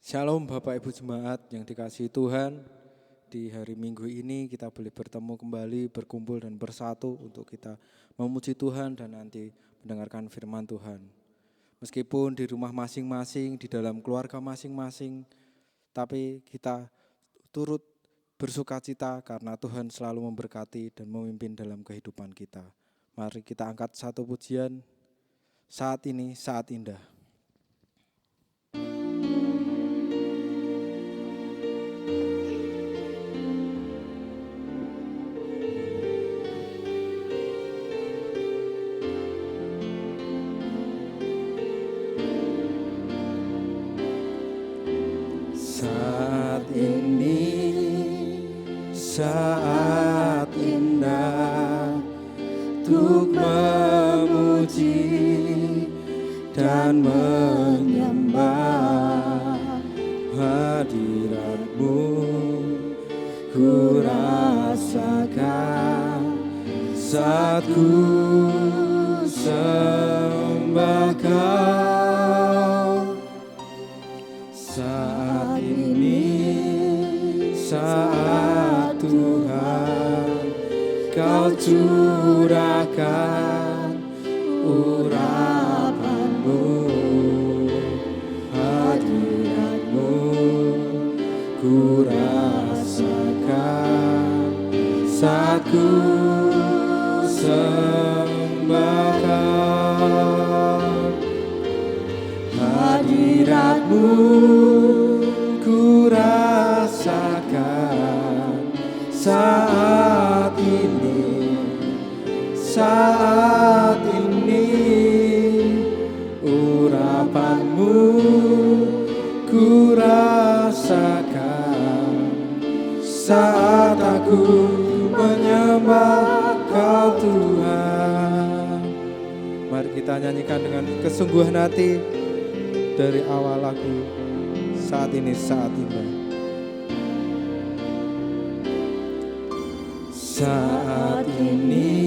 Shalom Bapak Ibu Jemaat yang dikasihi Tuhan. Di hari Minggu ini kita boleh bertemu kembali, berkumpul dan bersatu untuk kita memuji Tuhan dan nanti mendengarkan firman Tuhan. Meskipun di rumah masing-masing, di dalam keluarga masing-masing, tapi kita turut bersukacita karena Tuhan selalu memberkati dan memimpin dalam kehidupan kita. Mari kita angkat satu pujian, Saat Ini Saat Indah. Saat ini, saat indah untuk memuji dan menyembah hadirat-Mu. Ku rasakan saat ku sembah Kau. Saat ini, saat Tuhan Kau curahkan urapan-Mu, hadirat-Mu ku rasakan saat ku sembah Kau. Hadirat-Mu ku rasakan saat ini, saat ini. Urapan-Mu ku rasakan saat aku menyembah Kau Tuhan. Mari kita nyanyikan dengan kesungguhan hati dari awal lagu Saat Ini Saat Indah. Saat ini,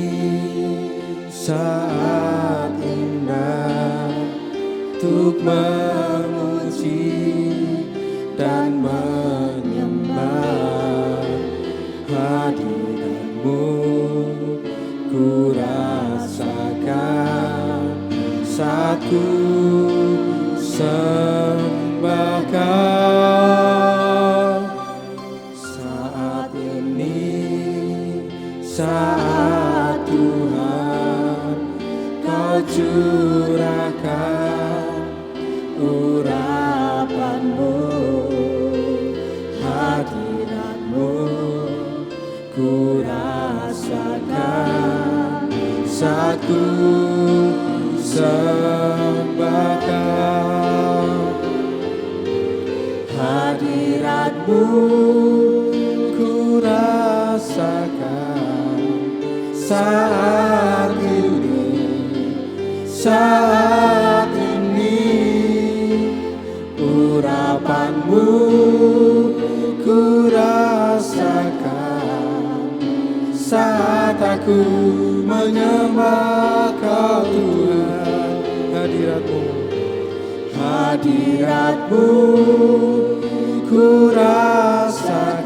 saat indah untuk memuji dan menyembah hadirat-Mu. Ku rasakan saat ku sembah Kau. Saat ini, saat Tuhan Kau curahkan urapan-Mu, hadirat-Mu ku rasakan saat ku sembah Kau. Hadirat-Mu ku rasakan saat ini, saat ini. Urapan-Mu ku rasakan saat aku menyembah Kau Tuhan. Hadirat-Mu, hadirat-Mu ku rasakan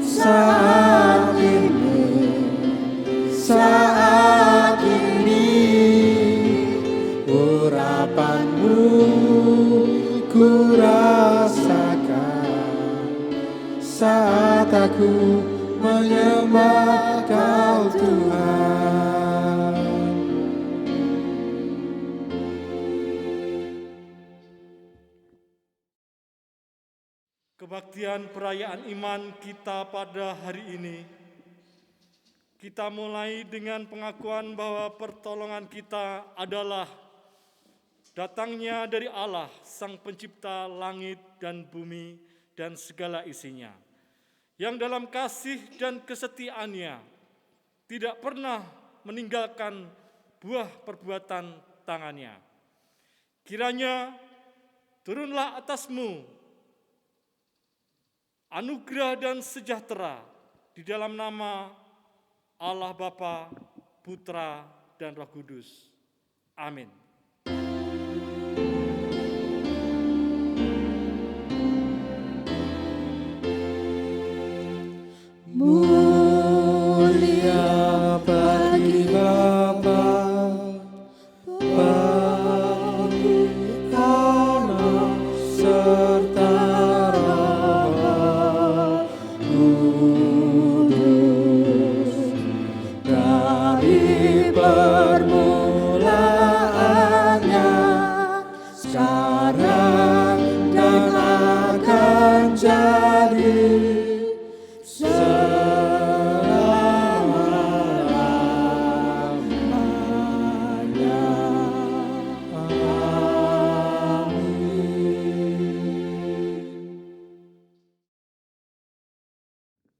saat ini, saat ini. Urapan-Mu ku rasakan saat aku menyembah Kau Tuhan. Kebaktian perayaan iman kita pada hari ini, kita mulai dengan pengakuan bahwa pertolongan kita adalah datangnya dari Allah, Sang Pencipta langit dan bumi dan segala isinya, yang dalam kasih dan kesetiaannya tidak pernah meninggalkan buah perbuatan tangannya. Kiranya turunlah atasmu anugerah dan sejahtera di dalam nama Allah Bapa, Putra, dan Roh Kudus. Amin.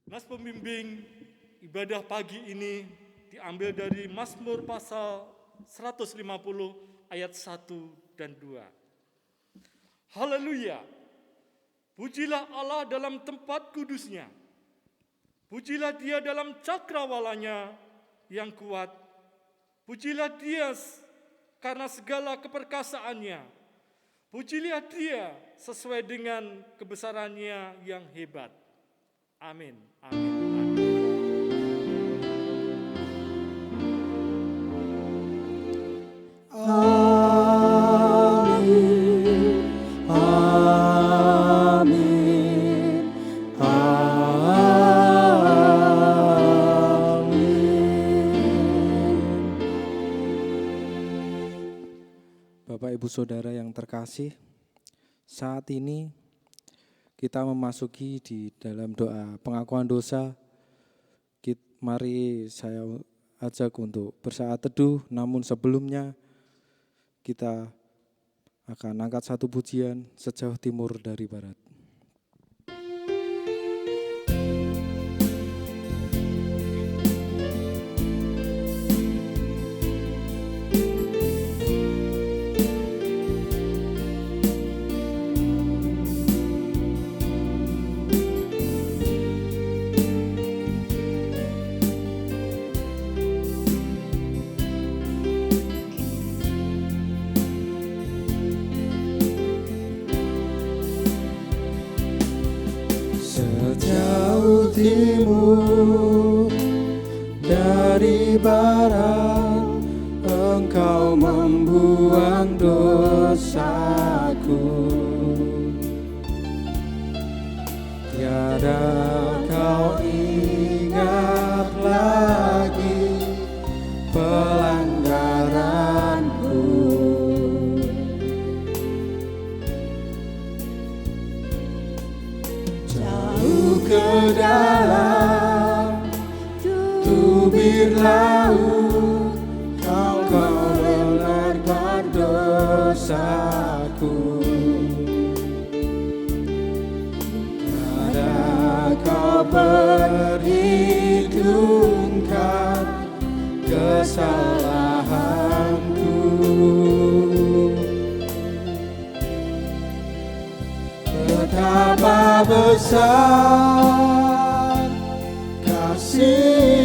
Nas pembimbing ibadah pagi ini diambil dari Mazmur pasal 150 ayat 1 dan 2. Haleluya! Pujilah Allah dalam tempat kudusnya. Pujilah Dia dalam cakrawalanya yang kuat. Pujilah Dia karena segala keperkasaannya. Pujilah Dia sesuai dengan kebesarannya yang hebat. Amin. Amin. Amin. Bapak Ibu Saudara yang terkasih, saat ini kita memasuki di dalam doa pengakuan dosa. Mari saya ajak untuk bersaat teduh, namun sebelumnya kita akan angkat satu pujian sejauh timur dari barat. Sejauh timur dari barat, Engkau membuang dosaku. Tiada kau ingat lagi pelanggaranku. Jauh ke dalam tubir laut, kau renangkan dosaku. Tiada kau perhitungkan kesalahanku. Betapa besar kasih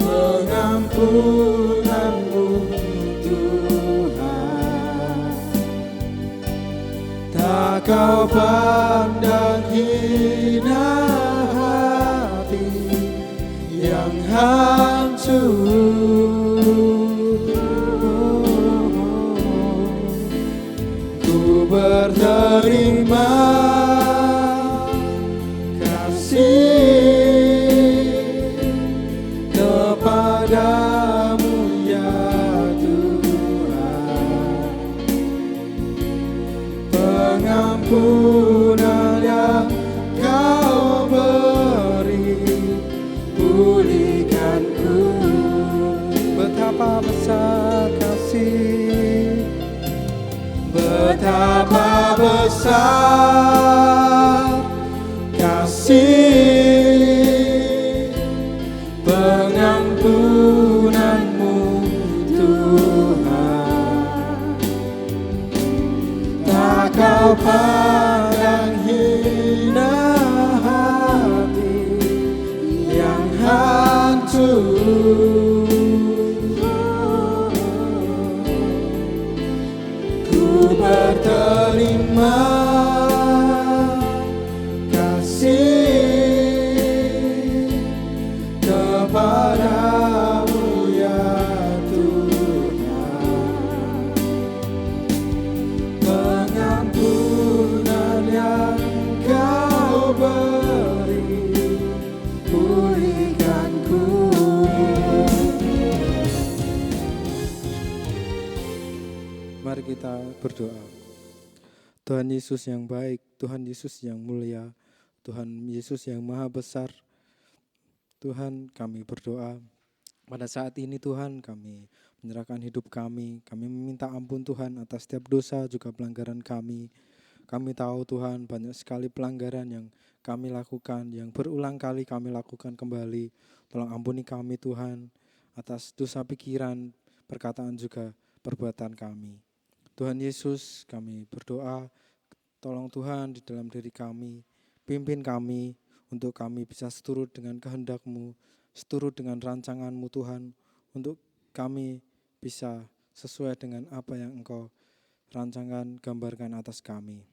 pengampunanmu Tuhan. Tak kau pandang hina hati yang hancur. Ku berterima kasih kepadamu ya Tuhan. Pengampunan yang kau beri, pulihkanku. Betapa besar kasih, betapa besar kasih pengampunanmu Tuhan. Tak kau pandang hina hati yang hancur. Ku berterima kasih kepadamu ya Tuhan. Pengampunan yang kau beri, pulihkanku. Mari kita berdoa. Tuhan Yesus yang baik, Tuhan Yesus yang mulia, Tuhan Yesus yang maha besar, Tuhan kami berdoa pada saat ini Tuhan kami menyerahkan hidup kami meminta ampun Tuhan atas setiap dosa juga pelanggaran kami. Kami tahu Tuhan banyak sekali pelanggaran yang kami lakukan, yang berulang kali kami lakukan kembali. Tolong ampuni kami Tuhan atas dosa pikiran, perkataan juga perbuatan kami. Tuhan Yesus, kami berdoa, tolong Tuhan di dalam diri kami, pimpin kami untuk kami bisa seturut dengan kehendak-Mu, seturut dengan rancangan-Mu Tuhan, untuk kami bisa sesuai dengan apa yang Engkau rancangan, gambarkan atas kami.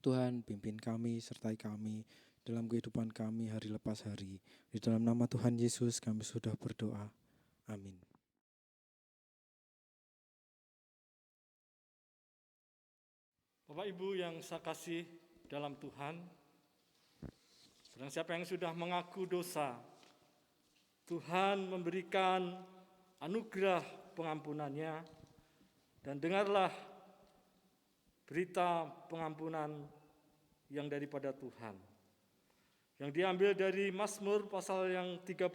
Tuhan, pimpin kami, sertai kami dalam kehidupan kami hari lepas hari. Di dalam nama Tuhan Yesus kami sudah berdoa. Amin. Bapak Ibu yang saya kasih dalam Tuhan, sedang siapa yang sudah mengaku dosa, Tuhan memberikan anugerah pengampunannya, dan dengarlah berita pengampunan yang daripada Tuhan, yang diambil dari Mazmur pasal yang 32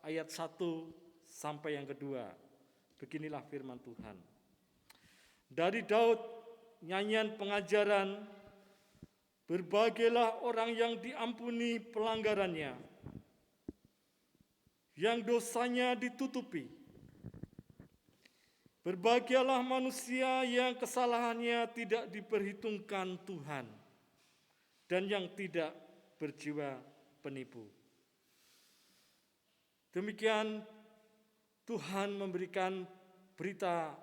ayat 1 sampai yang kedua. Beginilah firman Tuhan. Dari Daud, nyanyian pengajaran, berbagailah orang yang diampuni pelanggarannya, yang dosanya ditutupi. Berbahagialah manusia yang kesalahannya tidak diperhitungkan Tuhan, dan yang tidak berjiwa penipu. Demikian Tuhan memberikan berita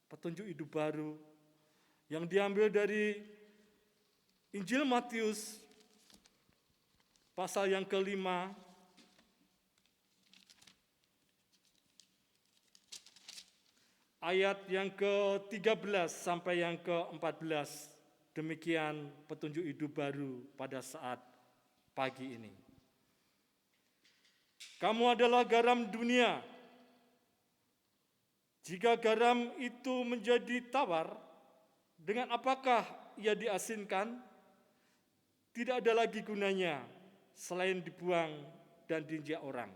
petunjuk hidup baru yang diambil dari Injil Matius pasal yang ke-5 ayat yang ke-13 sampai yang ke-14. Demikian petunjuk hidup baru pada saat pagi ini. Kamu adalah garam dunia. Jika garam itu menjadi tawar, dengan apakah ia diasinkan? Tidak ada lagi gunanya selain dibuang dan diinjak orang.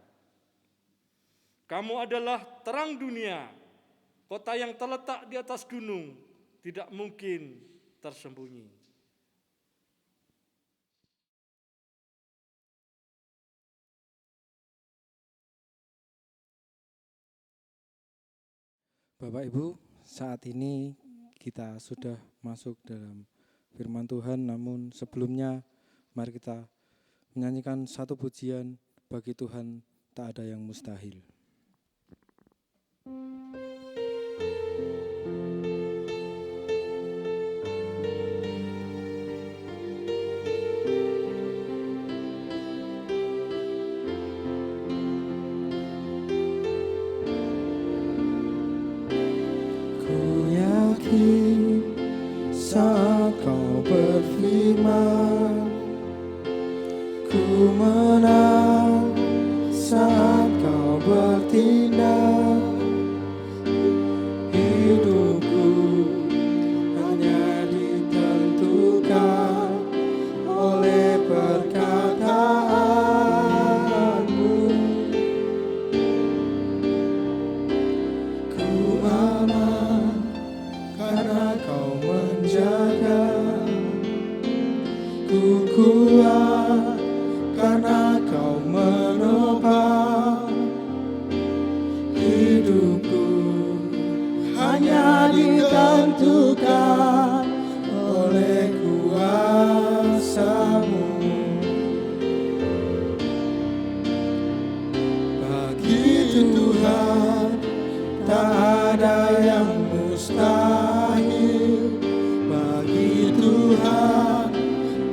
Kamu adalah terang dunia. Kota yang terletak di atas gunung tidak mungkin tersembunyi. Bapak Ibu, saat ini kita sudah masuk dalam firman Tuhan, namun sebelumnya mari kita menyanyikan satu pujian, bagi Tuhan tak ada yang mustahil. Saat kau berfirman, ku menang. Saat kau bertindak, hidupku hanya ditentukan oleh perkataanmu. Ku aman karena kau menjaga, ku kuat karena kau menopang. Hidupku hanya ditentukan oleh kuasa-Mu. Bagi Tuhan tak ada yang mustahil. Bagi Tuhan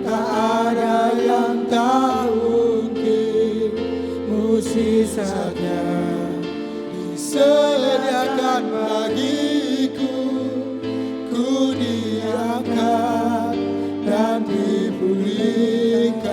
tak ada yang tak mungkin. Mukjizatnya disediakan bagiku. Ku diangkat dan dipulihkan.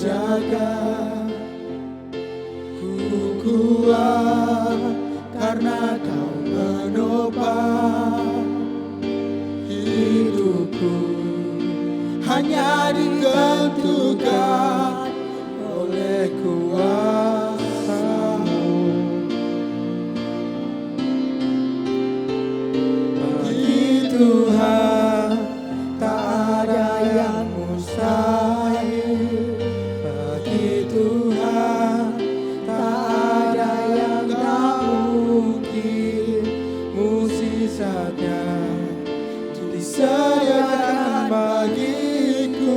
menjaga. Ku kuat karena Kau menopang hidupku, hanya ditentukan oleh kuasa-Mu. Bagi Tuhan tak ada yang mustahil, bagi Tuhan tak ada yang tak mungkin. Mukjizatnya disediakan bagiku,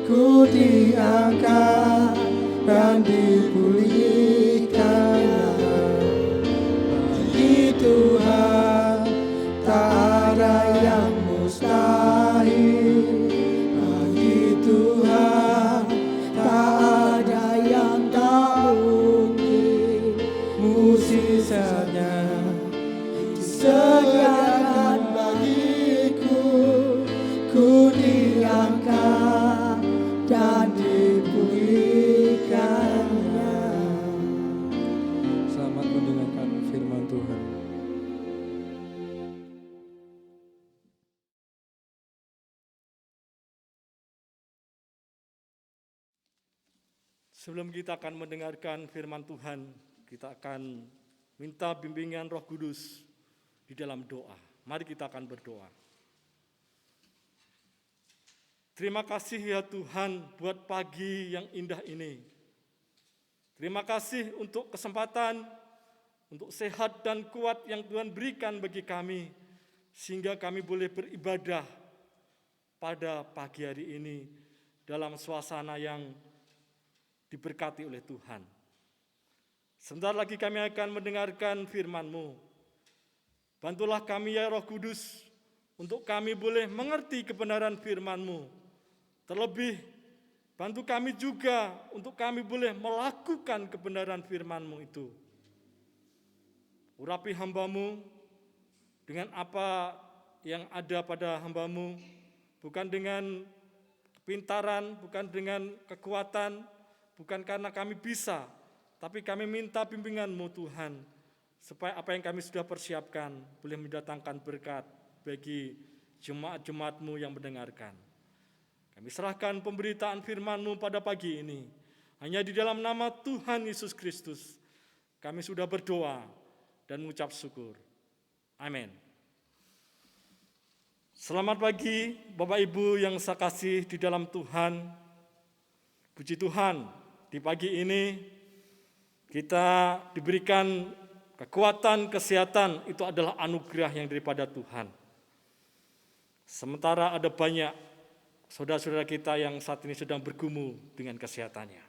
ku diangkat dan dipulihkannya. Bagi Tuhan tak ada yang mustahil, bagi Tuhan tak ada yang tak mungkin. Mukjizatnya disediakan bagiku, ku diangkat dan dipulihkannya. Selamat mendengarkan firman Tuhan. Sebelum kita akan mendengarkan firman Tuhan, kita akan minta bimbingan Roh Kudus di dalam doa. Mari kita akan berdoa. Terima kasih ya Tuhan buat pagi yang indah ini. Terima kasih untuk kesempatan, untuk sehat dan kuat yang Tuhan berikan bagi kami, sehingga kami boleh beribadah pada pagi hari ini dalam suasana yang diberkati oleh Tuhan. Sebentar lagi kami akan mendengarkan firman-Mu. Bantulah kami ya Roh Kudus, untuk kami boleh mengerti kebenaran firman-Mu. Terlebih, bantu kami juga untuk kami boleh melakukan kebenaran firman-Mu itu. Urapi hamba-Mu dengan apa yang ada pada hamba-Mu, bukan dengan kepintaran, bukan dengan kekuatan, bukan karena kami bisa, tapi kami minta bimbingan-Mu Tuhan, supaya apa yang kami sudah persiapkan boleh mendatangkan berkat bagi jemaat-jemaat-Mu yang mendengarkan. Kami serahkan pemberitaan firman-Mu pada pagi ini. Hanya di dalam nama Tuhan Yesus Kristus, kami sudah berdoa dan mengucap syukur. Amin. Selamat pagi Bapak Ibu yang saya kasih di dalam Tuhan. Puji Tuhan, di pagi ini kita diberikan kekuatan, kesehatan, itu adalah anugerah yang daripada Tuhan. Sementara ada banyak saudara-saudara kita yang saat ini sedang bergumul dengan kesehatannya.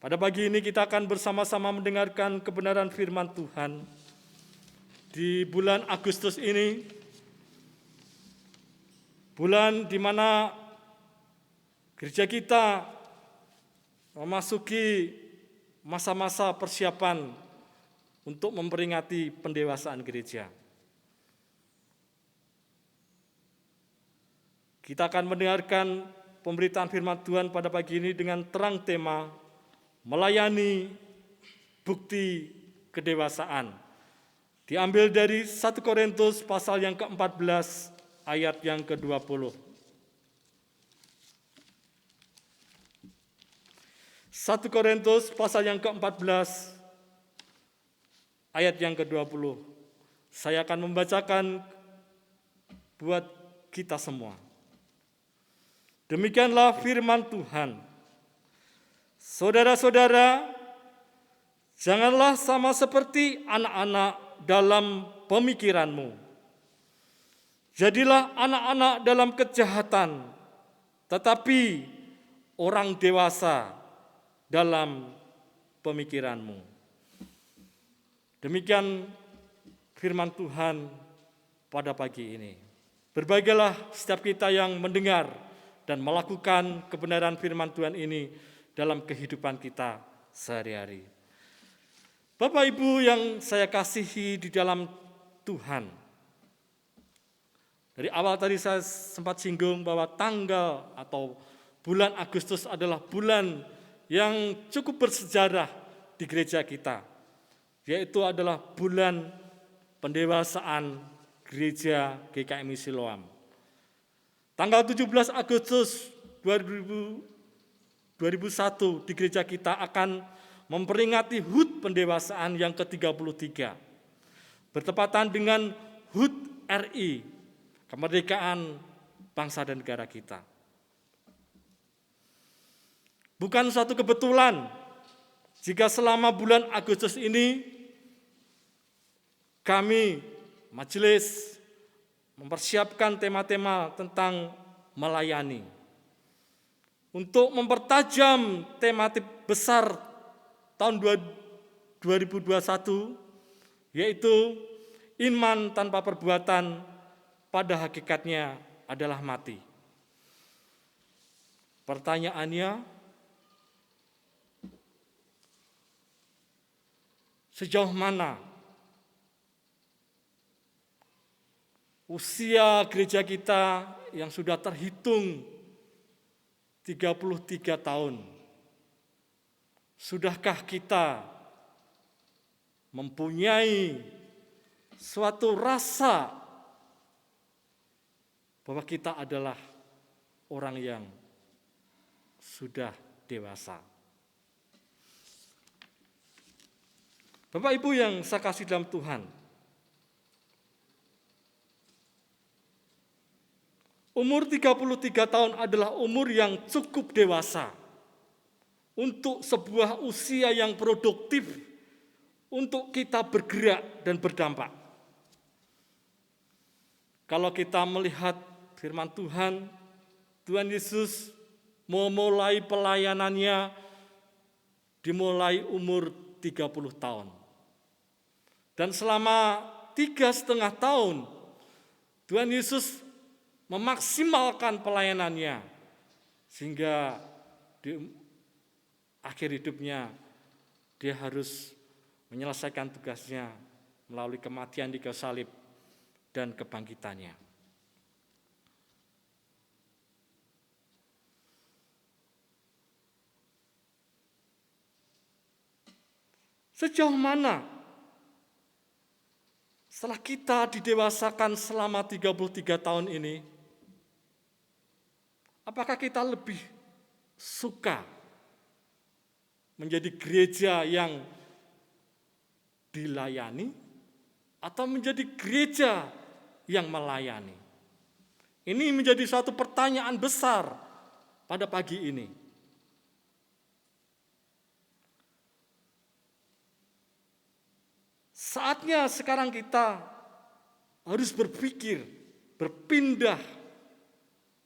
Pada pagi ini kita akan bersama-sama mendengarkan kebenaran firman Tuhan. Di bulan Agustus ini, bulan di mana gereja kita memasuki masa-masa persiapan untuk memperingati pendewasaan gereja. Kita akan mendengarkan pemberitaan firman Tuhan pada pagi ini dengan terang tema melayani bukti kedewasaan. Diambil dari 1 Korintus pasal yang ke-14 ayat yang ke-20. 1 Korintus pasal yang ke-14 ayat yang ke-20. Saya akan membacakan buat kita semua. Demikianlah firman Tuhan. Saudara-saudara, janganlah sama seperti anak-anak dalam pemikiranmu. Jadilah anak-anak dalam kejahatan, tetapi orang dewasa dalam pemikiranmu. Demikian firman Tuhan pada pagi ini. Berbahagialah setiap kita yang mendengar dan melakukan kebenaran firman Tuhan ini dalam kehidupan kita sehari-hari. Bapak Ibu yang saya kasihi di dalam Tuhan, dari awal tadi saya sempat singgung bahwa tanggal atau bulan Agustus adalah bulan yang cukup bersejarah di gereja kita, yaitu adalah bulan pendewasaan gereja GKMI Siloam. Tanggal 17 Agustus 2001 di gereja kita akan memperingati HUT pendewasaan yang ke-33, bertepatan dengan HUT RI, kemerdekaan bangsa dan negara kita. Bukan suatu kebetulan jika selama bulan Agustus ini kami majelis mempersiapkan tema-tema tentang melayani. Untuk mempertajam tema besar tahun 2021, yaitu iman tanpa perbuatan pada hakikatnya adalah mati. Pertanyaannya, sejauh mana usia gereja kita yang sudah terhitung 33 tahun, sudahkah kita mempunyai suatu rasa bahwa kita adalah orang yang sudah dewasa? Bapak Ibu yang saya kasih dalam Tuhan, umur 33 tahun adalah umur yang cukup dewasa untuk sebuah usia yang produktif untuk kita bergerak dan berdampak. Kalau kita melihat firman Tuhan, Tuhan Yesus memulai pelayanannya dimulai umur 30 tahun. Dan selama 3,5 tahun, Tuhan Yesus memaksimalkan pelayanannya, sehingga di akhir hidupnya dia harus menyelesaikan tugasnya melalui kematian di kayu salib dan kebangkitannya. Sejauh mana setelah kita didewasakan selama 33 tahun ini, apakah kita lebih suka menjadi gereja yang dilayani atau menjadi gereja yang melayani? Ini menjadi suatu pertanyaan besar pada pagi ini. Saatnya sekarang kita harus berpikir, berpindah.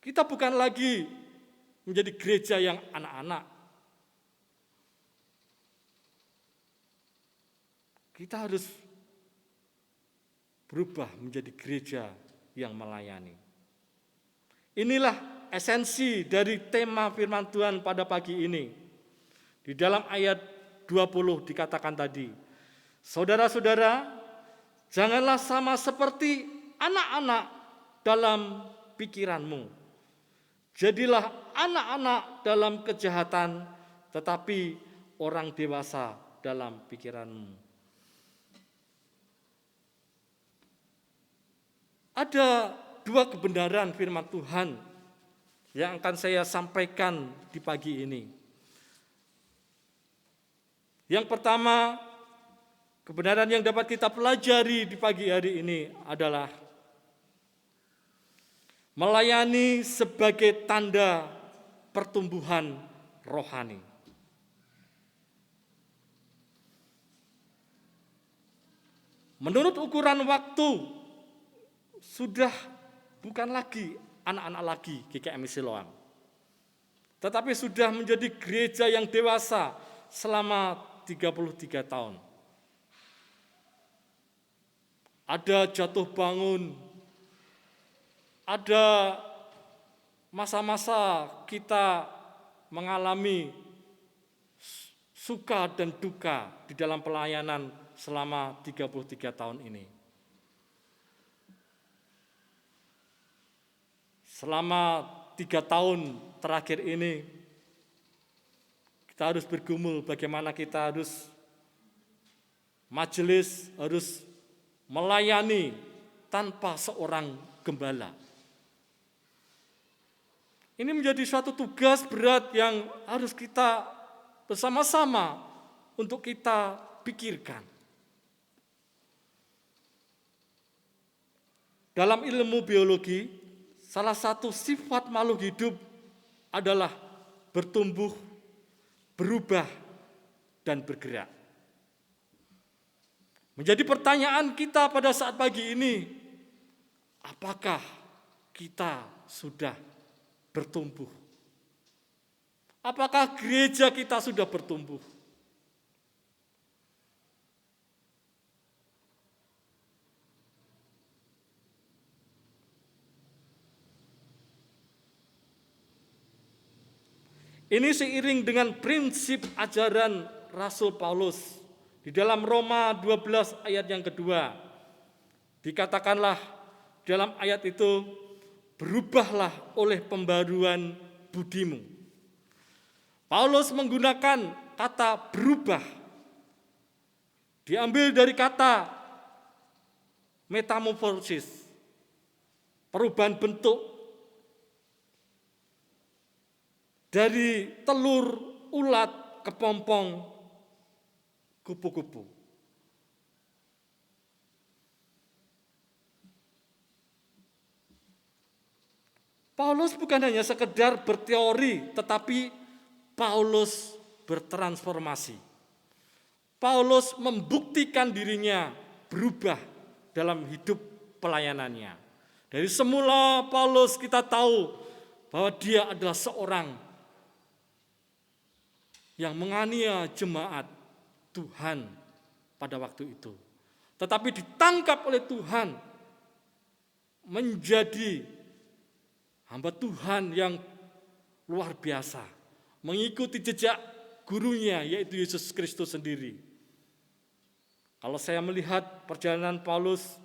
Kita bukan lagi menjadi gereja yang anak-anak. Kita harus berubah menjadi gereja yang melayani. Inilah esensi dari tema firman Tuhan pada pagi ini. Di dalam ayat 20 dikatakan tadi, saudara-saudara, janganlah sama seperti anak-anak dalam pikiranmu. Jadilah anak-anak dalam kejahatan, tetapi orang dewasa dalam pikiranmu. Ada dua kebenaran firman Tuhan yang akan saya sampaikan di pagi ini. Yang pertama, kebenaran yang dapat kita pelajari di pagi hari ini adalah melayani sebagai tanda pertumbuhan rohani. Menurut ukuran waktu, sudah bukan lagi anak-anak lagi GKMI Siloam, tetapi sudah menjadi gereja yang dewasa selama 33 tahun. Ada jatuh bangun, ada masa-masa kita mengalami suka dan duka di dalam pelayanan selama 33 tahun ini. Selama 3 tahun terakhir ini kita harus bergumul bagaimana kita harus majelis, harus melayani tanpa seorang gembala. Ini menjadi suatu tugas berat yang harus kita bersama-sama untuk kita pikirkan. Dalam ilmu biologi, salah satu sifat makhluk hidup adalah bertumbuh, berubah, dan bergerak. Menjadi pertanyaan kita pada saat pagi ini, apakah kita sudah bertumbuh? Apakah gereja kita sudah bertumbuh? Ini seiring dengan prinsip ajaran Rasul Paulus. Di dalam Roma 12 ayat yang kedua, dikatakanlah dalam ayat itu, berubahlah oleh pembaruan budimu. Paulus menggunakan kata berubah, diambil dari kata metamorfosis, perubahan bentuk, dari telur ulat kepompong kupu-kupu. Paulus bukan hanya sekedar berteori, tetapi Paulus bertransformasi. Paulus membuktikan dirinya berubah dalam hidup pelayanannya. Dari semula Paulus kita tahu bahwa dia adalah seorang yang menganiaya jemaat Tuhan pada waktu itu. Tetapi ditangkap oleh Tuhan menjadi hamba Tuhan yang luar biasa, mengikuti jejak gurunya yaitu Yesus Kristus sendiri. Kalau saya melihat perjalanan Paulus,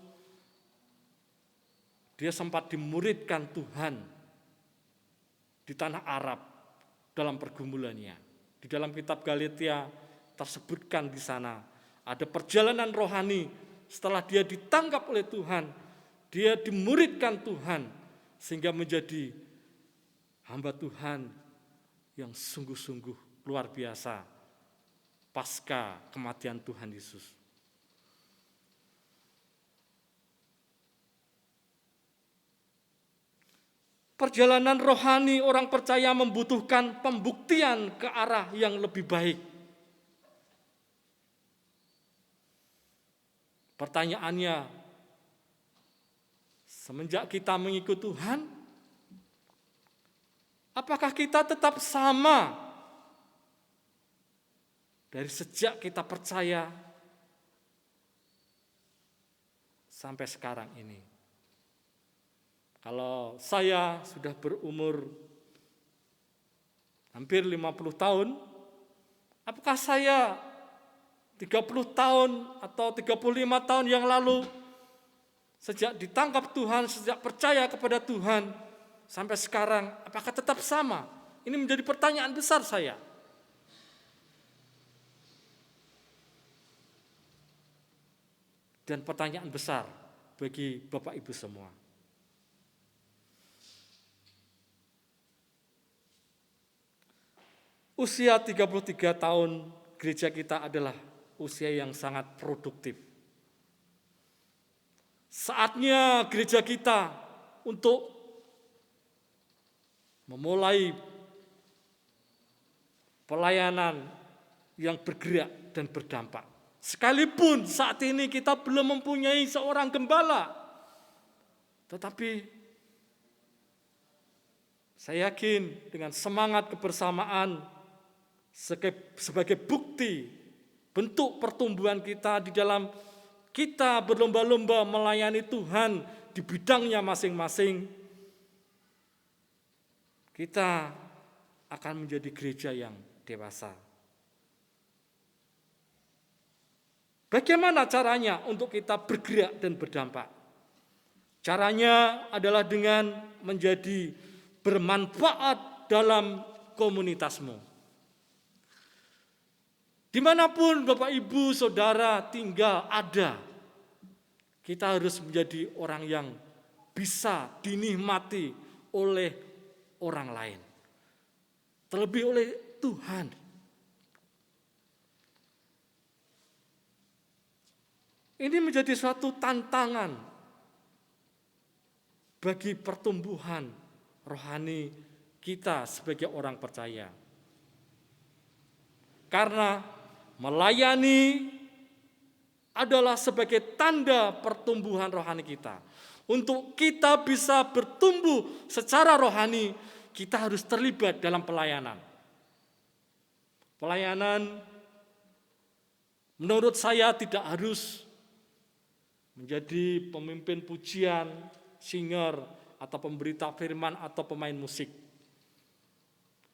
dia sempat dimuridkan Tuhan di tanah Arab dalam pergumulannya. Di dalam kitab Galatia tersebutkan di sana ada perjalanan rohani setelah dia ditangkap oleh Tuhan, dia dimuridkan Tuhan sehingga menjadi hamba Tuhan yang sungguh-sungguh luar biasa pasca kematian Tuhan Yesus. Perjalanan rohani orang percaya membutuhkan pembuktian ke arah yang lebih baik. Pertanyaannya, semenjak kita mengikut Tuhan, apakah kita tetap sama dari sejak kita percaya sampai sekarang ini? Kalau saya sudah berumur hampir 50 tahun, apakah saya 30 tahun atau 35 tahun yang lalu, sejak ditangkap Tuhan, sejak percaya kepada Tuhan, sampai sekarang, apakah tetap sama? Ini menjadi pertanyaan besar saya. Dan pertanyaan besar bagi Bapak Ibu semua. Usia 33 tahun gereja kita adalah usia yang sangat produktif. Saatnya gereja kita untuk memulai pelayanan yang bergerak dan berdampak. Sekalipun saat ini kita belum mempunyai seorang gembala, tetapi saya yakin dengan semangat kebersamaan sebagai bukti bentuk pertumbuhan kita di dalam kita berlomba-lomba melayani Tuhan di bidangnya masing-masing, kita akan menjadi gereja yang dewasa. Bagaimana caranya untuk kita bergerak dan berdampak? Caranya adalah dengan menjadi bermanfaat dalam komunitasmu. Dimanapun Bapak Ibu Saudara tinggal ada, kita harus menjadi orang yang bisa dinikmati oleh orang lain. Terlebih oleh Tuhan. Ini menjadi suatu tantangan bagi pertumbuhan rohani kita sebagai orang percaya. Karena melayani adalah sebagai tanda pertumbuhan rohani kita. Untuk kita bisa bertumbuh secara rohani, kita harus terlibat dalam pelayanan. Pelayanan menurut saya tidak harus menjadi pemimpin pujian, singer, atau pemberita firman, atau pemain musik.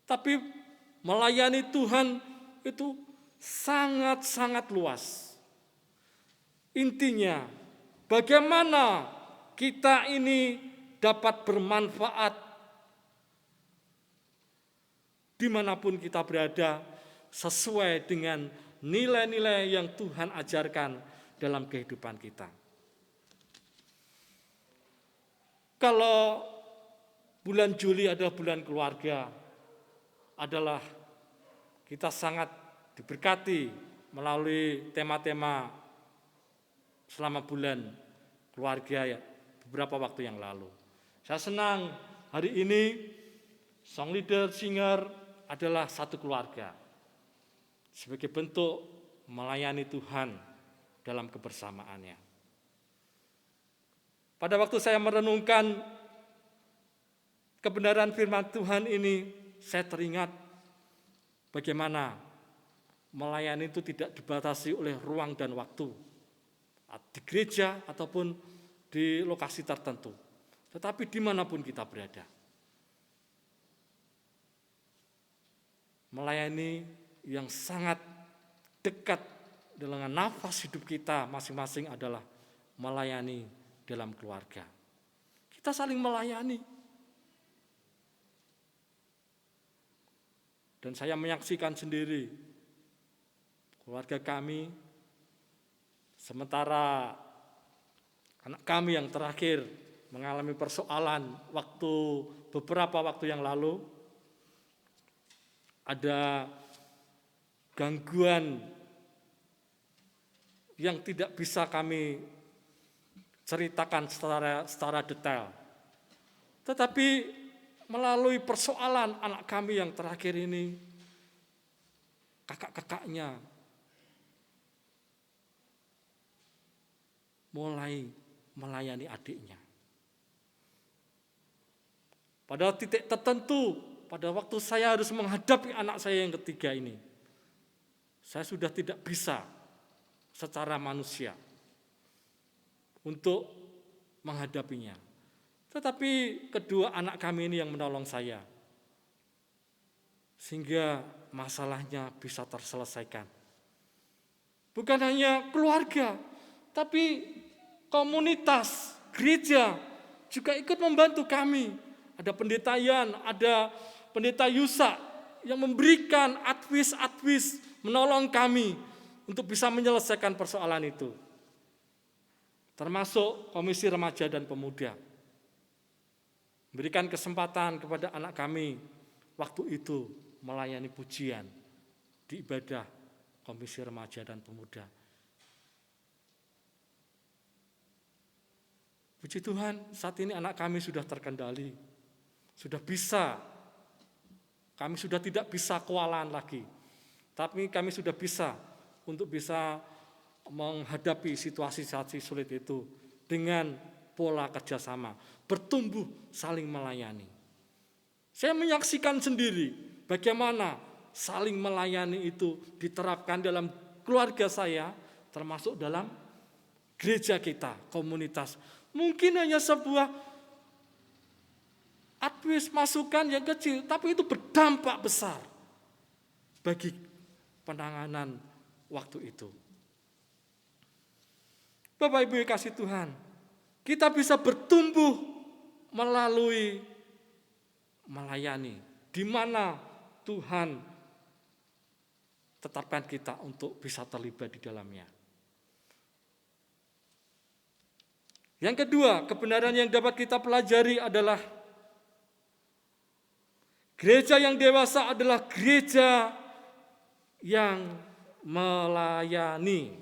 Tapi melayani Tuhan itu sangat-sangat luas. Intinya, bagaimana kita ini dapat bermanfaat dimanapun kita berada sesuai dengan nilai-nilai yang Tuhan ajarkan dalam kehidupan kita. Kalau bulan Juli adalah bulan keluarga, adalah kita sangat diberkati melalui tema-tema selama bulan keluarga ya, beberapa waktu yang lalu. Saya senang hari ini song leader, singer adalah satu keluarga. Sebagai bentuk melayani Tuhan dalam kebersamaannya. Pada waktu saya merenungkan kebenaran firman Tuhan ini, saya teringat bagaimana melayani itu tidak dibatasi oleh ruang dan waktu. Di gereja ataupun di lokasi tertentu. Tetapi dimanapun kita berada. Melayani yang sangat dekat dengan nafas hidup kita masing-masing adalah melayani dalam keluarga. Kita saling melayani. Dan saya menyaksikan sendiri keluarga kami, sementara anak kami yang terakhir mengalami persoalan beberapa waktu yang lalu, ada gangguan yang tidak bisa kami ceritakan secara detail. Tetapi melalui persoalan anak kami yang terakhir ini, kakak-kakaknya mulai melayani adiknya. Pada titik tertentu, pada waktu saya harus menghadapi anak saya yang ketiga ini, saya sudah tidak bisa secara manusia untuk menghadapinya. Tetapi kedua anak kami ini yang menolong saya, sehingga masalahnya bisa terselesaikan. Bukan hanya keluarga, tapi komunitas, gereja juga ikut membantu kami. Ada pendeta Yan, ada pendeta Yusa yang memberikan advis, menolong kami untuk bisa menyelesaikan persoalan itu. Termasuk Komisi Remaja dan Pemuda. Memberikan kesempatan kepada anak kami waktu itu melayani pujian di ibadah Komisi Remaja dan Pemuda. Puji Tuhan, saat ini anak kami sudah terkendali, sudah bisa, kami sudah tidak bisa kewalahan lagi, tapi kami sudah bisa untuk bisa menghadapi situasi-situasi sulit itu dengan pola kerjasama, bertumbuh saling melayani. Saya menyaksikan sendiri bagaimana saling melayani itu diterapkan dalam keluarga saya, termasuk dalam gereja kita, komunitas. Mungkin hanya sebuah advis, masukan yang kecil, tapi itu berdampak besar bagi penanganan waktu itu. Bapak Ibu yang kasih Tuhan, kita bisa bertumbuh melalui melayani di mana Tuhan tetapkan kita untuk bisa terlibat di dalamnya. Yang kedua, kebenaran yang dapat kita pelajari adalah gereja yang dewasa adalah gereja yang melayani.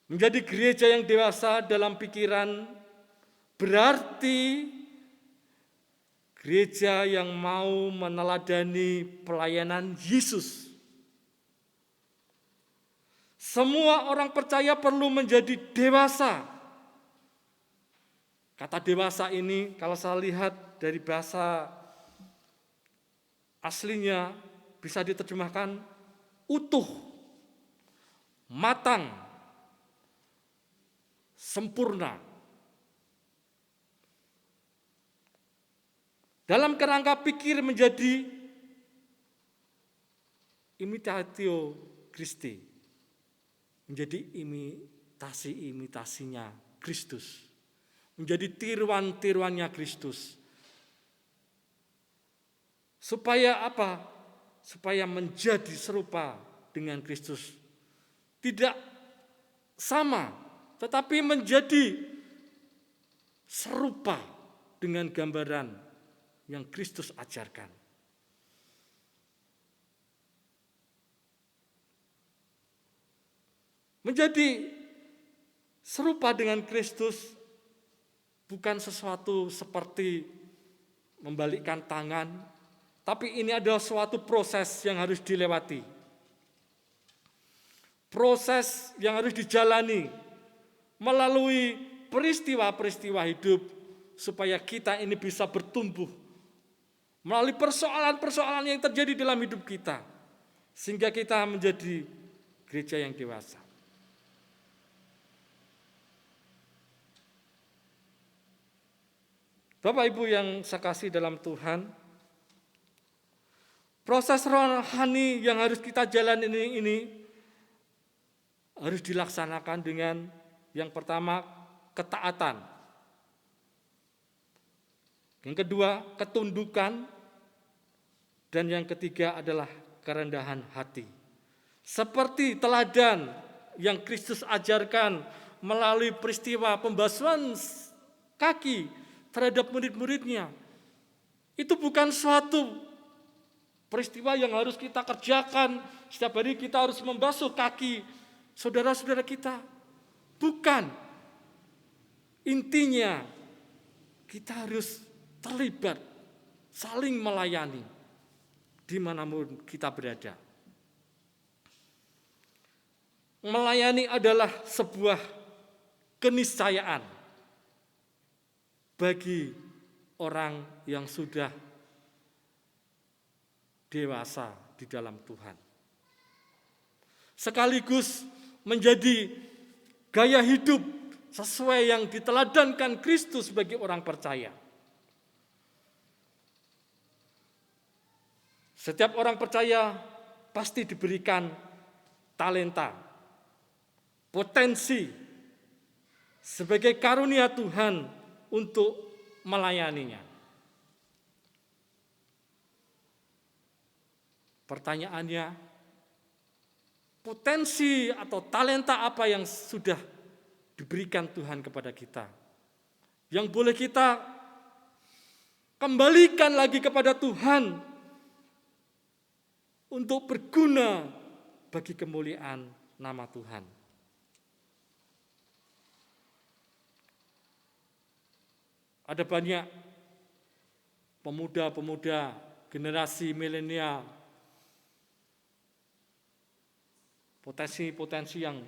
Menjadi gereja yang dewasa dalam pikiran berarti gereja yang mau meneladani pelayanan Yesus. Semua orang percaya perlu menjadi dewasa. Kata dewasa ini kalau saya lihat dari bahasa aslinya bisa diterjemahkan utuh, matang, sempurna. Dalam kerangka pikir menjadi imitatio Christi, menjadi imitasinya Kristus, menjadi tiruan-tiruannya Kristus. Supaya apa? Supaya menjadi serupa dengan Kristus. Tidak sama, tetapi menjadi serupa dengan gambaran yang Kristus ajarkan. Menjadi serupa dengan Kristus bukan sesuatu seperti membalikkan tangan, tapi ini adalah suatu proses yang harus dilewati. Proses yang harus dijalani melalui peristiwa-peristiwa hidup supaya kita ini bisa bertumbuh melalui persoalan-persoalan yang terjadi dalam hidup kita sehingga kita menjadi gereja yang dewasa. Bapak Ibu yang saya kasih dalam Tuhan, proses rohani yang harus kita jalani ini harus dilaksanakan dengan yang pertama ketaatan, yang kedua ketundukan, dan yang ketiga adalah kerendahan hati. Seperti teladan yang Kristus ajarkan melalui peristiwa pembasuhan kaki terhadap murid-muridnya. Itu bukan suatu peristiwa yang harus kita kerjakan. Setiap hari kita harus membasuh kaki saudara-saudara kita. Bukan. Intinya kita harus terlibat, saling melayani dimanapun kita berada. Melayani adalah sebuah keniscayaan bagi orang yang sudah dewasa di dalam Tuhan. Sekaligus menjadi gaya hidup sesuai yang diteladankan Kristus bagi orang percaya. Setiap orang percaya pasti diberikan talenta, potensi sebagai karunia Tuhan untuk melayaninya. Pertanyaannya, potensi atau talenta apa yang sudah diberikan Tuhan kepada kita? Yang boleh kita kembalikan lagi kepada Tuhan untuk berguna bagi kemuliaan nama Tuhan. Ada banyak pemuda-pemuda generasi milenial, potensi-potensi yang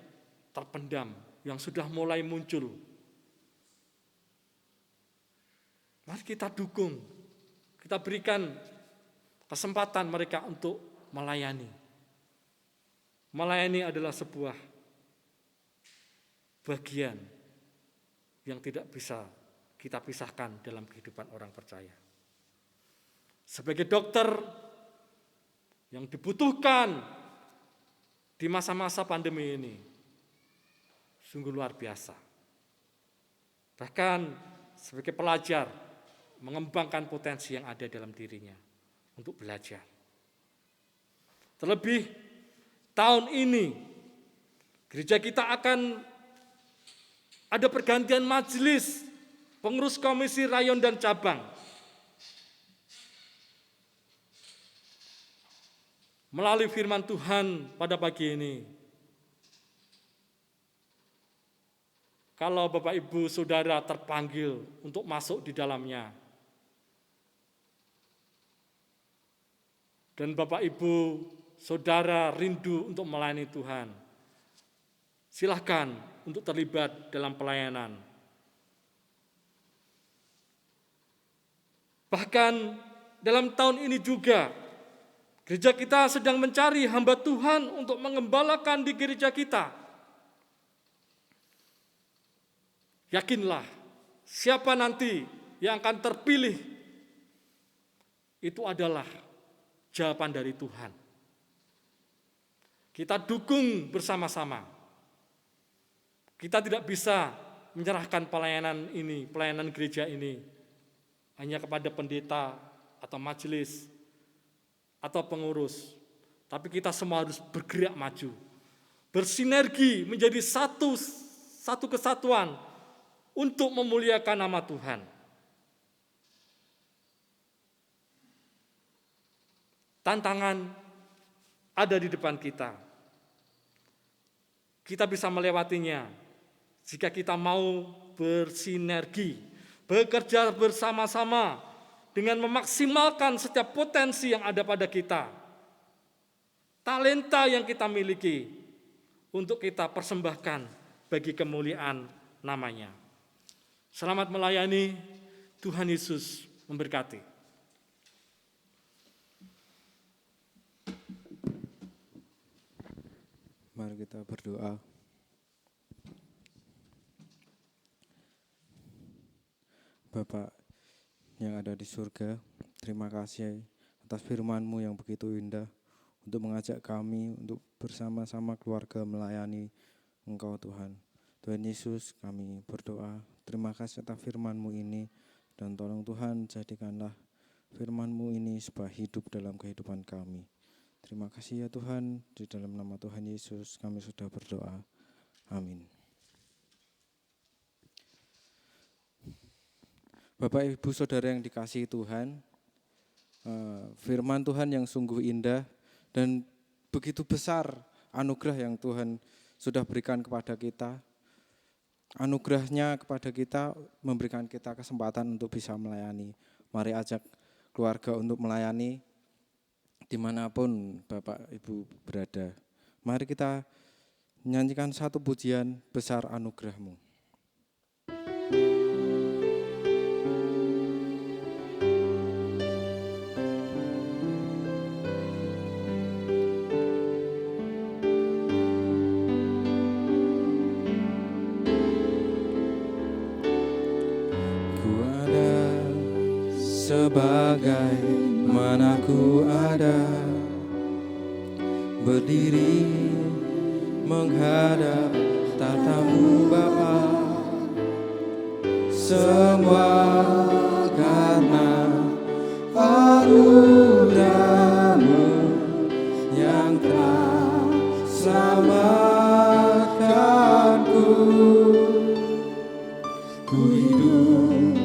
terpendam, yang sudah mulai muncul. Mari kita dukung, kita berikan kesempatan mereka untuk melayani. Melayani adalah sebuah bagian yang tidak bisa kita pisahkan dalam kehidupan orang percaya. Sebagai dokter yang dibutuhkan di masa-masa pandemi ini sungguh luar biasa. Bahkan sebagai pelajar mengembangkan potensi yang ada dalam dirinya untuk belajar. Terlebih tahun ini gereja kita akan ada pergantian majelis pengurus komisi rayon dan cabang. Melalui firman Tuhan pada pagi ini, kalau Bapak Ibu Saudara terpanggil untuk masuk di dalamnya, dan Bapak Ibu Saudara rindu untuk melayani Tuhan, silahkan untuk terlibat dalam pelayanan. Bahkan dalam tahun ini juga, gereja kita sedang mencari hamba Tuhan untuk mengembalakan di gereja kita. Yakinlah, siapa nanti yang akan terpilih, itu adalah jawaban dari Tuhan. Kita dukung bersama-sama. Kita tidak bisa menyerahkan pelayanan ini, pelayanan gereja ini, hanya kepada pendeta atau majelis atau pengurus. Tapi kita semua harus bergerak maju, bersinergi menjadi satu kesatuan untuk memuliakan nama Tuhan. Tantangan ada di depan kita. Kita bisa melewatinya jika kita mau bersinergi, bekerja bersama-sama dengan memaksimalkan setiap potensi yang ada pada kita. Talenta yang kita miliki untuk kita persembahkan bagi kemuliaan namanya. Selamat melayani, Tuhan Yesus memberkati. Mari kita berdoa. Bapa yang ada di surga, terima kasih atas firman-Mu yang begitu indah untuk mengajak kami untuk bersama-sama keluarga melayani Engkau Tuhan. Tuhan Yesus, kami berdoa, terima kasih atas firman-Mu ini, dan tolong Tuhan jadikanlah firman-Mu ini sebuah hidup dalam kehidupan kami. Terima kasih ya Tuhan, di dalam nama Tuhan Yesus kami sudah berdoa. Amin. Bapak Ibu Saudara yang dikasihi Tuhan, firman Tuhan yang sungguh indah dan begitu besar anugerah yang Tuhan sudah berikan kepada kita. Anugerahnya kepada kita memberikan kita kesempatan untuk bisa melayani. Mari ajak keluarga untuk melayani dimanapun Bapak Ibu berada. Mari kita nyanyikan satu pujian besar anugerah-Mu. Ku ada sebagai mana ku ada, berdiri menghadap tatamu Bapa, semua karena anugerah-Mu yang telah selamatkanku. Ku hidup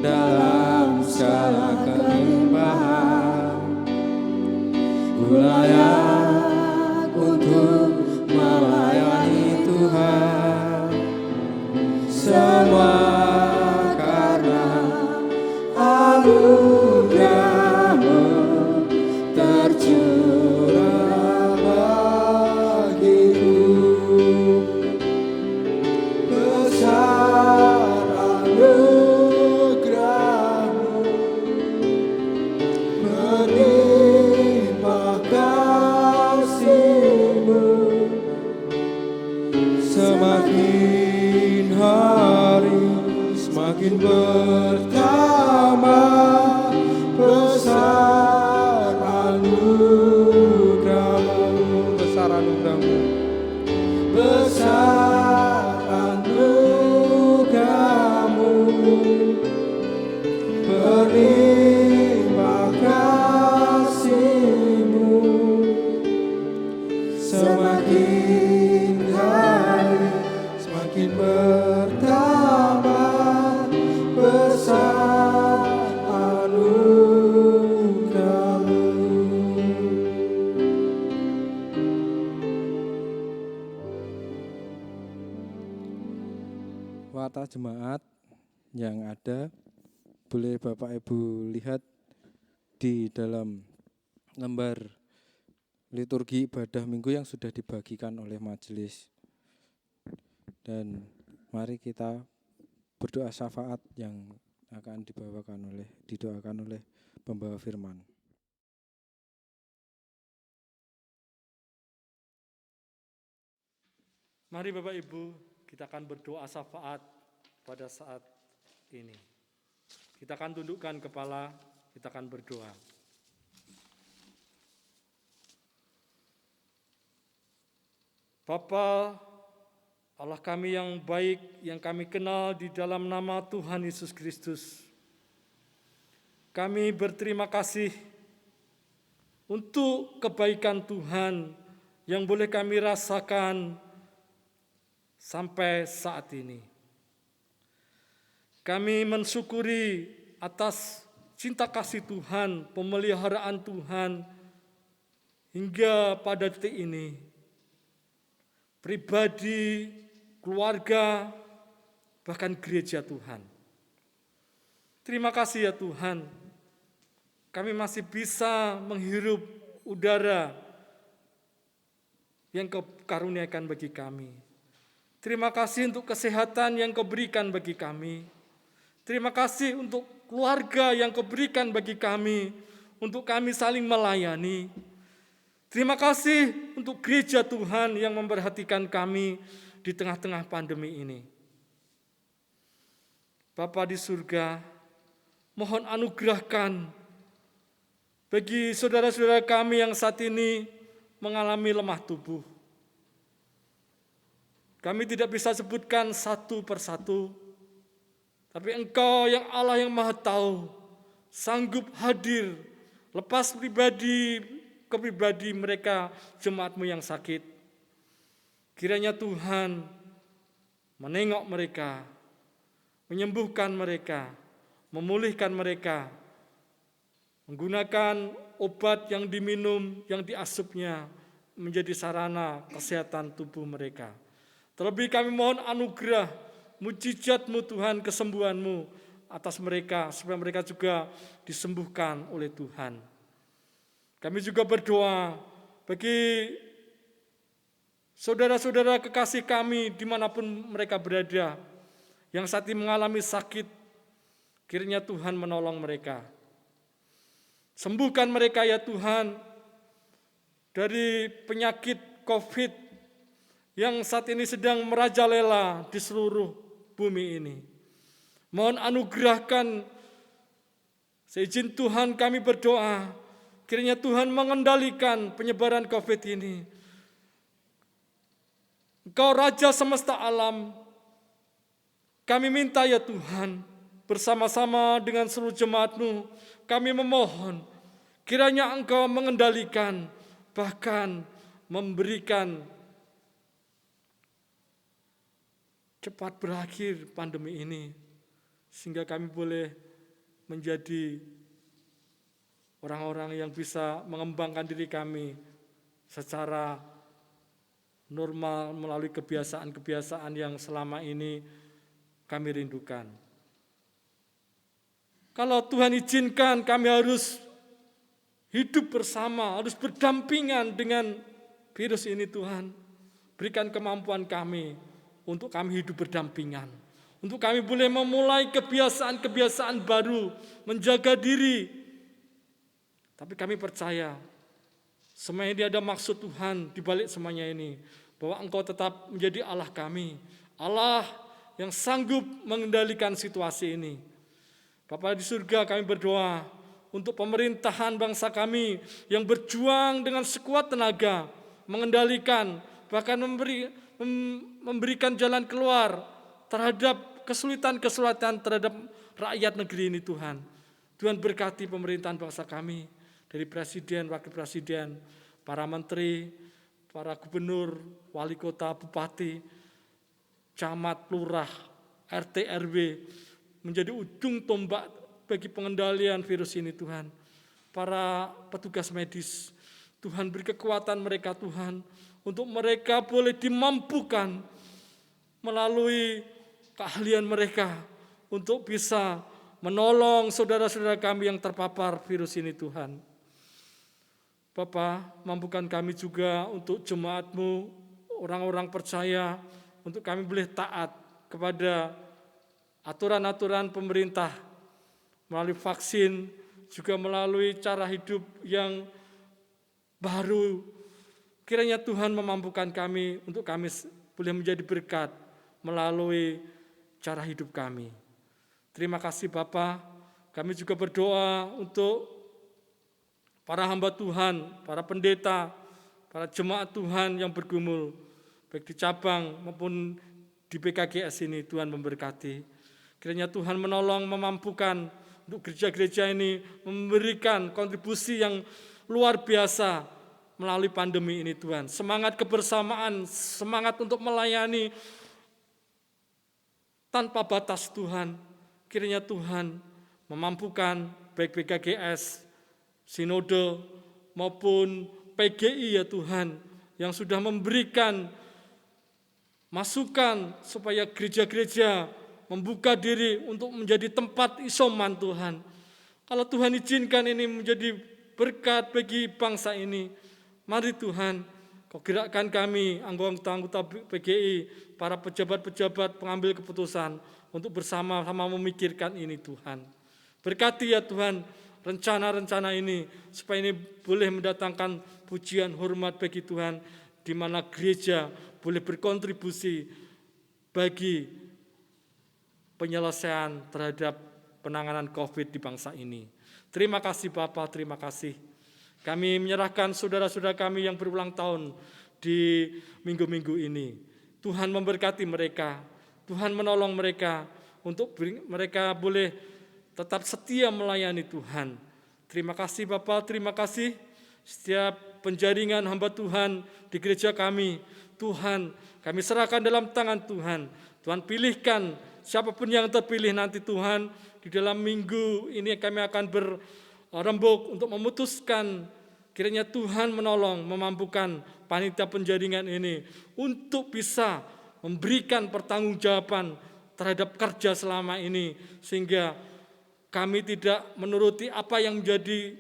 dalam segala kelimpahan, ku layak untuk melayani Tuhan. Semua karena anugerah-Mu tercurah bagiku. Besar anugerah-Mu, berlimpah kasih-Mu, semakin hari semakin bertambah. Besar anugerah-Mu, besar anugerah-Mu, besar anugerah-Mu, tata jemaat yang ada, boleh Bapak Ibu lihat di dalam lembar liturgi ibadah minggu yang sudah dibagikan oleh majelis. Dan mari kita berdoa syafaat yang akan didoakan oleh pembawa firman. Mari Bapak Ibu, kita akan berdoa syafaat pada saat ini. Kita akan tundukkan kepala, kita akan berdoa. Bapa, Allah kami yang baik, yang kami kenal di dalam nama Tuhan Yesus Kristus, kami berterima kasih untuk kebaikan Tuhan yang boleh kami rasakan sampai saat ini. Kami mensyukuri atas cinta kasih Tuhan, pemeliharaan Tuhan hingga pada detik ini. Pribadi, keluarga, bahkan gereja Tuhan. Terima kasih ya Tuhan, kami masih bisa menghirup udara yang Kau karuniakan bagi kami. Terima kasih untuk kesehatan yang Kau berikan bagi kami. Terima kasih untuk keluarga yang Kau berikan bagi kami, untuk kami saling melayani. Terima kasih untuk gereja Tuhan yang memperhatikan kami di tengah-tengah pandemi ini. Bapa di surga, mohon anugerahkan bagi saudara-saudara kami yang saat ini mengalami lemah tubuh. Kami tidak bisa sebutkan satu persatu, tapi Engkau yang Allah yang Maha Tahu, sanggup hadir, lepas pribadi ke pribadi mereka, jemaat-Mu yang sakit. Kiranya Tuhan menengok mereka, menyembuhkan mereka, memulihkan mereka, menggunakan obat yang diminum, yang diasupnya menjadi sarana kesehatan tubuh mereka. Terlebih kami mohon anugerah, mujizat-Mu Tuhan, kesembuhan-Mu atas mereka, supaya mereka juga disembuhkan oleh Tuhan. Kami juga berdoa bagi saudara-saudara kekasih kami dimanapun mereka berada, yang saat ini mengalami sakit, kiranya Tuhan menolong mereka. Sembuhkan mereka ya Tuhan, dari penyakit COVID yang saat ini sedang merajalela di seluruh bumi ini. Mohon anugerahkan, seizin Tuhan kami berdoa, kiranya Tuhan mengendalikan penyebaran COVID ini. Engkau Raja semesta alam, kami minta ya Tuhan, bersama-sama dengan seluruh jemaat-Mu, kami memohon, kiranya Engkau mengendalikan, bahkan memberikan cepat berakhir pandemi ini, sehingga kami boleh menjadi orang-orang yang bisa mengembangkan diri kami secara normal melalui kebiasaan-kebiasaan yang selama ini kami rindukan. Kalau Tuhan izinkan kami harus hidup bersama, harus berdampingan dengan virus ini Tuhan, berikan kemampuan kami untuk kami hidup berdampingan, untuk kami boleh memulai kebiasaan-kebiasaan baru, menjaga diri. Tapi kami percaya, semuanya ini ada maksud Tuhan di balik semuanya ini, bahwa Engkau tetap menjadi Allah kami, Allah yang sanggup mengendalikan situasi ini. Bapa di surga, kami berdoa untuk pemerintahan bangsa kami yang berjuang dengan sekuat tenaga, mengendalikan, bahkan memberikan jalan keluar terhadap kesulitan-kesulitan terhadap rakyat negeri ini Tuhan. Tuhan berkati pemerintahan bangsa kami, dari presiden, wakil presiden, para menteri, para gubernur, wali kota, bupati, camat, lurah, RT, RW, menjadi ujung tombak bagi pengendalian virus ini Tuhan. Para petugas medis, Tuhan beri kekuatan mereka Tuhan, untuk mereka boleh dimampukan melalui keahlian mereka untuk bisa menolong saudara-saudara kami yang terpapar virus ini Tuhan. Bapa, mampukan kami juga untuk jemaat-Mu, orang-orang percaya, untuk kami boleh taat kepada aturan-aturan pemerintah melalui vaksin, juga melalui cara hidup yang baru. Kiranya Tuhan memampukan kami untuk kami boleh menjadi berkat melalui cara hidup kami. Terima kasih Bapa. Kami juga berdoa untuk para hamba Tuhan, para pendeta, para jemaat Tuhan yang bergumul, baik di cabang maupun di PKGS ini. Tuhan memberkati. Kiranya Tuhan menolong, memampukan untuk gereja-gereja ini memberikan kontribusi yang luar biasa melalui pandemi ini Tuhan. Semangat kebersamaan, semangat untuk melayani tanpa batas Tuhan. Kiranya Tuhan memampukan baik PKGS, Sinode maupun PGI ya Tuhan, yang sudah memberikan masukan supaya gereja-gereja membuka diri untuk menjadi tempat isoman Tuhan. Kalau Tuhan izinkan ini menjadi berkat bagi bangsa ini, mari Tuhan, Kau gerakkan kami, anggota-anggota PGI, para pejabat-pejabat pengambil keputusan untuk bersama-sama memikirkan ini Tuhan. Berkati ya Tuhan rencana-rencana ini, supaya ini boleh mendatangkan pujian hormat bagi Tuhan, di mana gereja boleh berkontribusi bagi penyelesaian terhadap penanganan COVID di bangsa ini. Terima kasih Bapa, terima kasih. Kami menyerahkan saudara-saudara kami yang berulang tahun di minggu-minggu ini. Tuhan memberkati mereka, Tuhan menolong mereka untuk mereka boleh tetap setia melayani Tuhan. Terima kasih Bapa, terima kasih. Setiap penjaringan hamba Tuhan di gereja kami, Tuhan kami serahkan dalam tangan Tuhan. Tuhan pilihkan siapapun yang terpilih nanti Tuhan, di dalam minggu ini kami akan berembuk untuk memutuskan. Kiranya Tuhan menolong, memampukan panitia penjaringan ini untuk bisa memberikan pertanggungjawaban terhadap kerja selama ini, sehingga kami tidak menuruti apa yang menjadi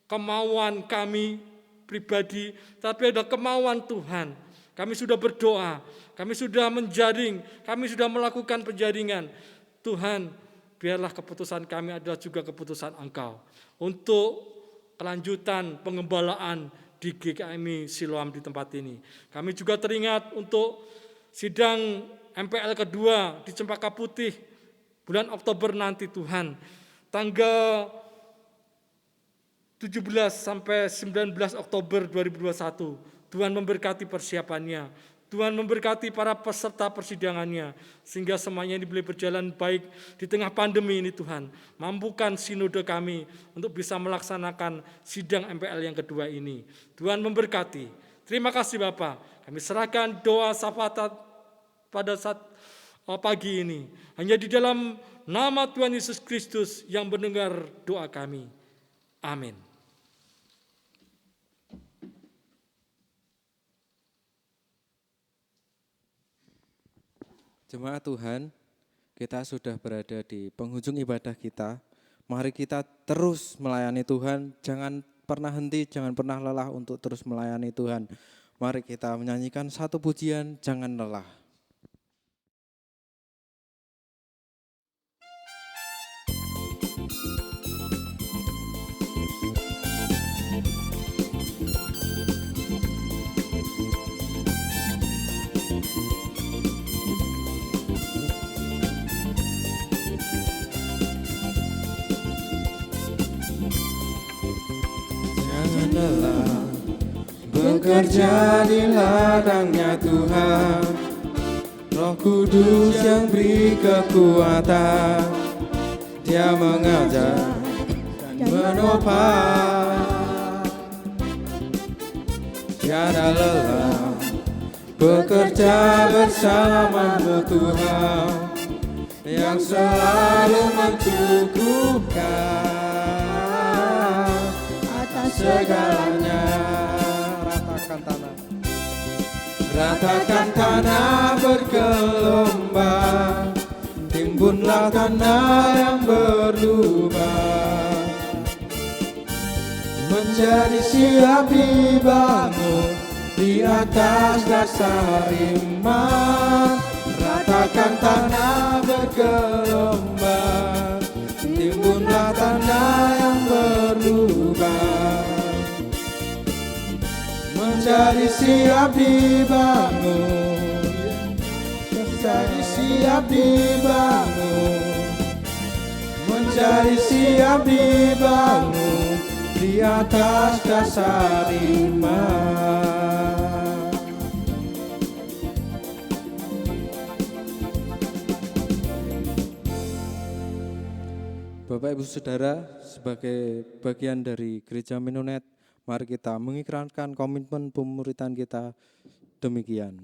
kemauan kami pribadi, tapi ada kemauan Tuhan. Kami sudah berdoa, kami sudah menjaring, kami sudah melakukan penjaringan. Tuhan, biarlah keputusan kami adalah juga keputusan Engkau untuk kelanjutan pengembalaan di GKMI Siloam di tempat ini. Kami juga teringat untuk sidang MPL kedua di Cempaka Putih bulan Oktober nanti Tuhan. Tanggal 17 sampai 19 Oktober 2021. Tuhan memberkati persiapannya. Tuhan memberkati para peserta persidangannya, sehingga semuanya ini boleh berjalan baik di tengah pandemi ini Tuhan. Mampukan sinode kami untuk bisa melaksanakan sidang MPL yang kedua ini. Tuhan memberkati. Terima kasih Bapak. Kami serahkan doa syafaat pada saat pagi ini. Hanya di dalam nama Tuhan Yesus Kristus yang mendengar doa kami. Amin. Jemaat Tuhan, kita sudah berada di penghujung ibadah kita. Mari kita terus melayani Tuhan, jangan pernah henti, jangan pernah lelah untuk terus melayani Tuhan. Mari kita menyanyikan satu pujian, jangan lelah. Lelah bekerja di ladangnya Tuhan, Roh Kudus yang beri kekuatan, Dia mengajar dan menopang. Tiada lelah bekerja bersamamu Tuhan, yang selalu mencukupkan segalanya. Ratakan tanah bergelombang, Timbunlah tanah yang berlubang, menjadi siap dibangun di atas dasar iman. Ratakan tanah bergelombang, timbunlah tanah yang berlubang, menjadi siap dibangun, menjadi siap dibangun, menjadi siap dibangun di atas dasar iman. Bapak Ibu Saudara, sebagai bagian dari Gereja Mennonite, mari kita mengikrarkan komitmen pemuritan kita demikian.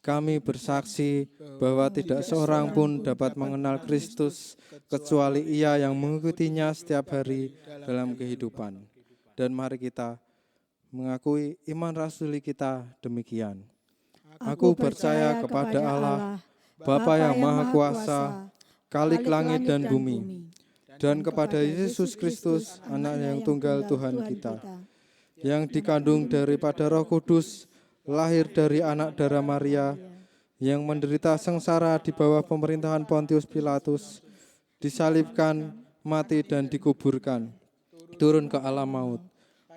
Kami bersaksi bahwa tidak seorang pun dapat mengenal Kristus kecuali ia yang mengikutinya setiap hari dalam kehidupan. Dan mari kita mengakui iman rasuli kita demikian. Aku percaya kepada Allah, Bapa yang Maha Kuasa, Khalik langit dan bumi, dan kepada Yesus Kristus, Anak yang tunggal Tuhan kita, yang dikandung daripada Roh Kudus, lahir dari anak darah Maria, yang menderita sengsara di bawah pemerintahan Pontius Pilatus, disalibkan, mati dan dikuburkan, turun ke alam maut.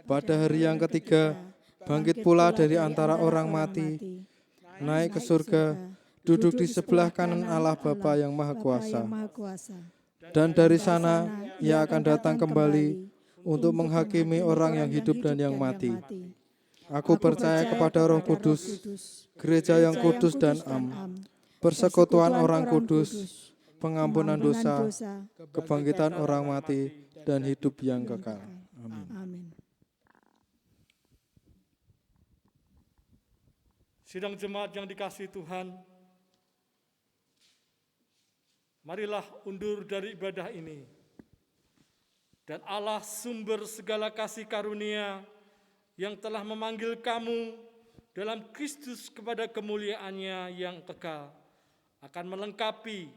Pada hari yang ketiga, bangkit pula dari antara orang mati, naik ke surga, duduk di sebelah kanan Allah Bapa yang Maha Kuasa. Dan dari sana ia akan datang kembali untuk menghakimi orang yang hidup dan yang mati. Aku percaya kepada Roh Kudus, gereja yang kudus dan am, persekutuan orang kudus, pengampunan dosa, kebangkitan orang mati, dan hidup yang kekal. Amin. Sidang jemaat yang dikasihi Tuhan, marilah undur dari ibadah ini. Dan Allah sumber segala kasih karunia yang telah memanggil kamu dalam Kristus kepada kemuliaannya yang kekal akan melengkapi,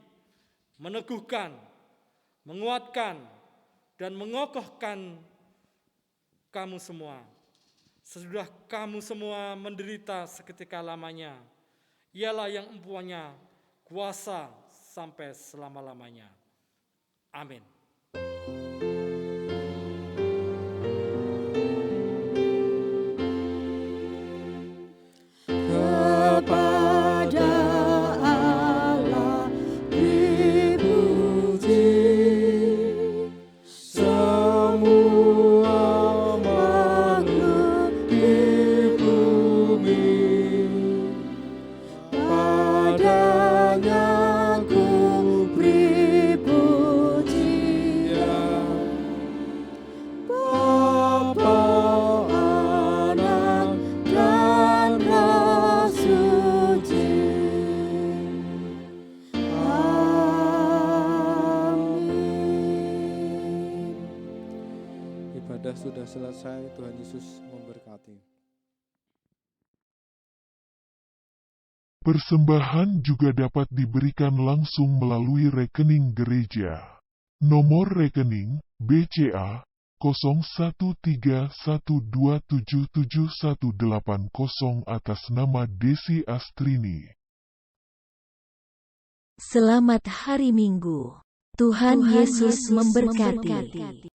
meneguhkan, menguatkan, dan mengokohkan kamu semua. Sesudah kamu semua menderita seketika lamanya, ialah yang empunya kuasa sampai selama-lamanya. Amin. Kepada Allah dipuji, semua makhluk di bumi, padanya sudah selesai. Tuhan Yesus memberkati. Persembahan juga dapat diberikan langsung melalui rekening gereja. Nomor rekening BCA 0131277180 atas nama Desi Astrini. Selamat hari Minggu. Tuhan Yesus memberkati.